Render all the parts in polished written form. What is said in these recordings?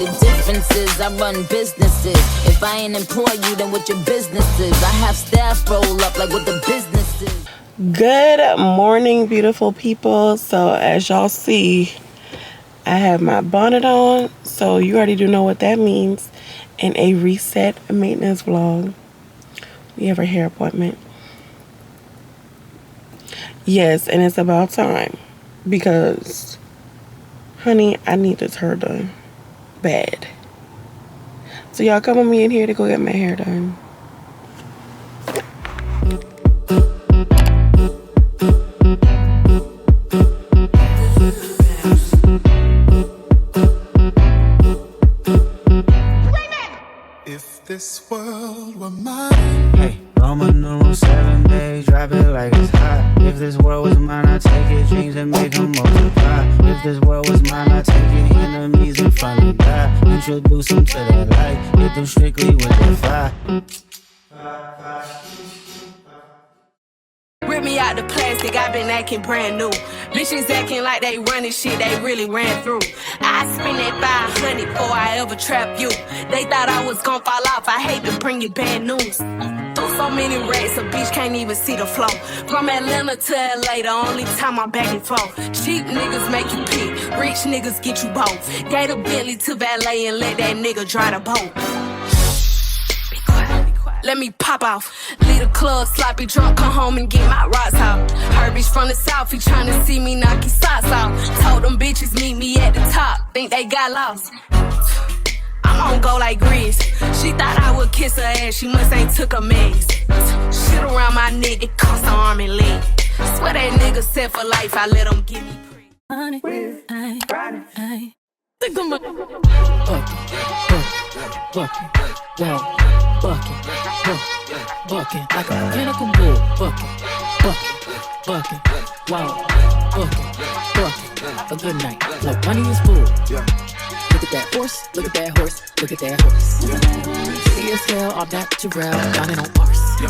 The difference is I run businesses. If I ain't employ you, then what your business is? I have staff roll up like what the business is. Good morning, beautiful people. So as y'all see, I have my bonnet on, so you already do know what that means. In a reset maintenance vlog, we have a hair appointment. Yes, and it's about time because, honey, I need this hair done bad. So y'all come with me in here to go get my hair done. If this world were mine. Hey, Roman numeral 7, babe, drop it like it's hot. If this world was mine, I'd take your dreams and make them multiply. If this world was mine, I'd take your enemies and finally die. Introduce them to that light, hit them strictly with the fire. Rip me out the plastic, I been acting brand new. Bitches acting like they running shit they really ran through. I spend that 500 before I ever trap you. They thought I was gon' fall off, I hate to bring you bad news. Through so many racks, a bitch can't even see the flow. From Atlanta to LA, the only time I'm back and forth. Cheap niggas make you pick, rich niggas get you both. Gave a Bentley to valet and let that nigga dry the boat. Let me pop off. Leave the club, sloppy drunk, come home and get my rocks out. Her bitch from the south, he tryna see me knock his socks off. Told them bitches meet me at the top, think they got lost. I'm on go like Grizz. She thought I would kiss her ass, she must ain't took a meds. Shit around my neck, it cost an arm and leg. Swear that nigga set for life, I let him give me pre. Honey, ay, think I'm a bucking like a pinnacle bull, bucking, wow, bucking, a good night, like money is full. Look at that horse, look at that horse, look at that horse. See as hell, all natural, dining on arse.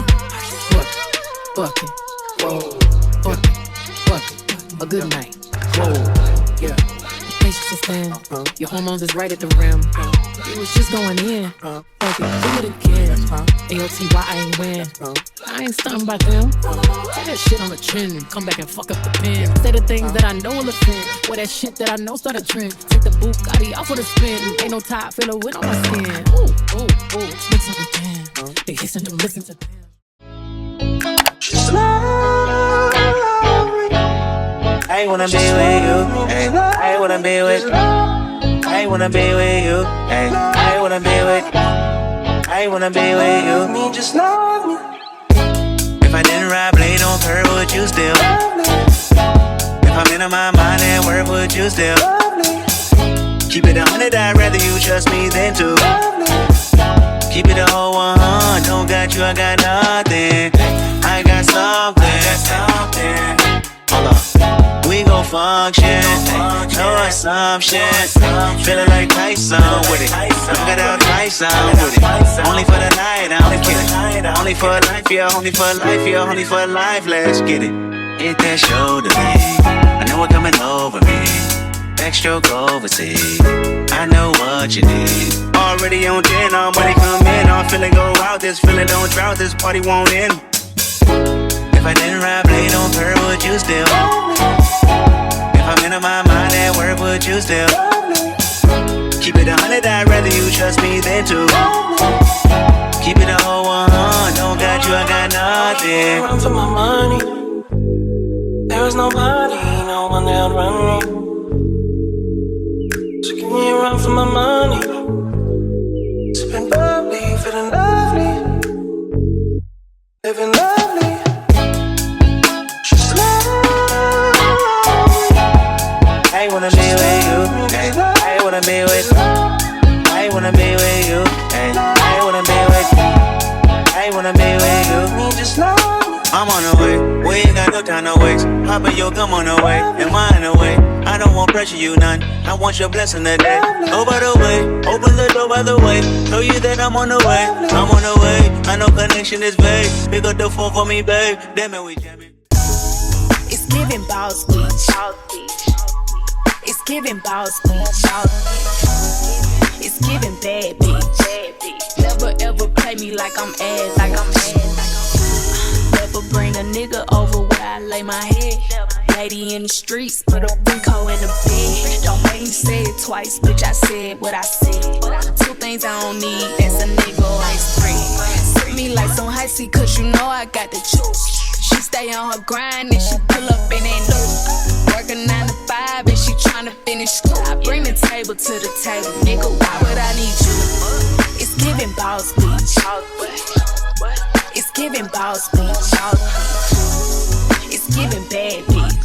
Bucking, whoa, bucking, a good night, whoa, yeah. Patience is thin, your hormones is right at the rim. It was just going in, fuck it, do it again. AOT, why I ain't win? I ain't stunned by them. Say that shit on the trend and come back and fuck up the pen. Say the things that I know will offend. Wear that shit that I know start a trend. Take the Bugatti off with a spin. Ain't no top filler with on my skin. Ooh, mix up again. They listen to listen to them. I wanna be with you, ay. I wanna be with you. I wanna be with you, ay. I wanna be with you. I wanna be with you. Me, just love me. If I didn't ride blade on curve, would you still? If I'm in my mind and work, would you still? Keep it 100, I'd rather you trust me than to. Keep it a whole 100, don't got you, I got nothing. I got something. Hold up, we gon' function. No assumption. Feeling like Tyson with it. Look at how Tyson with it. Only for the night, I'm kidding. Only for life, yeah. Only for life, yeah. Only for life, let's get it. Hit that shoulder, me. I know what coming over me. Backstroke overseas. I know what you need. Already on 10, all money come in. All feeling go out. This feeling don't drought. This party won't end. If I didn't ride blade on her, would you still? If I'm in my mind at work, would you still? Keep it 100, I'd rather you trust me than to. Keep it a whole 100, don't got you, I got nothing. Run for my money. There was nobody, no one that would run me. So give me a run for my money. Sipping bubbly, feeling lovely. Living lovely. I wanna be with you, ay. I wanna be with you. I wanna be with you, ay. I wanna be with you. I wanna be with you. Me, just love me. I'm on the way, we ain't got no time to waste. Hop in your come on the way, am I in the way? I don't want pressure, you none. I want your blessing today. Oh, by the way, open the door by the way. Tell you that I'm on the way, I'm on the way. I know connection is vague. Pick up the phone for me, babe. Damn it, we jamming. It's giving boss speech. It's giving boss speech. giving bad bitch. Never ever play me like I'm ass. Never bring a nigga over where I lay my head. Lady in the streets, put a Rico in the bed. Don't make me say it twice, bitch, I said what I said. Two things I don't need, that's a nigga or a spread. Sip me like some high C, cause you know I got the juice. She stay on her grind and she pull up and ain't loose. Working 9 to 5 and she tryna finish school. I bring the table to the table, nigga, why would I need you? It's giving boss bitch. It's giving boss bitch. It's giving bad bitch.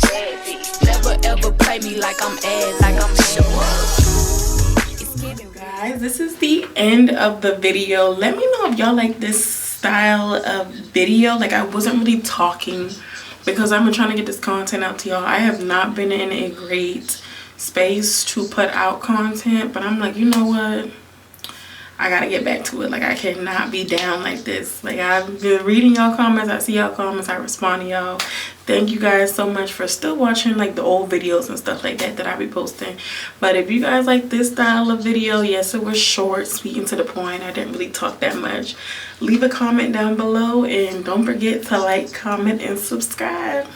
Never ever play me like I'm ass, like I'm sure. It's giving. Guys, this is the end of the video. Let me know if y'all like this style of video. Like, I wasn't really talking because I've been trying to get this content out to y'all. I have not been in a great space to put out content, but I'm like, you know what, I gotta get back to it. Like, I cannot be down like this. Like, I've been reading y'all comments, I see y'all comments, I respond to y'all. Thank you guys so much for still watching like the old videos and stuff like that I be posting. But if you guys like this style of video, yes, it was short, sweet, and to the point. I didn't really talk that much. Leave a comment down below and don't forget to like, comment, and subscribe.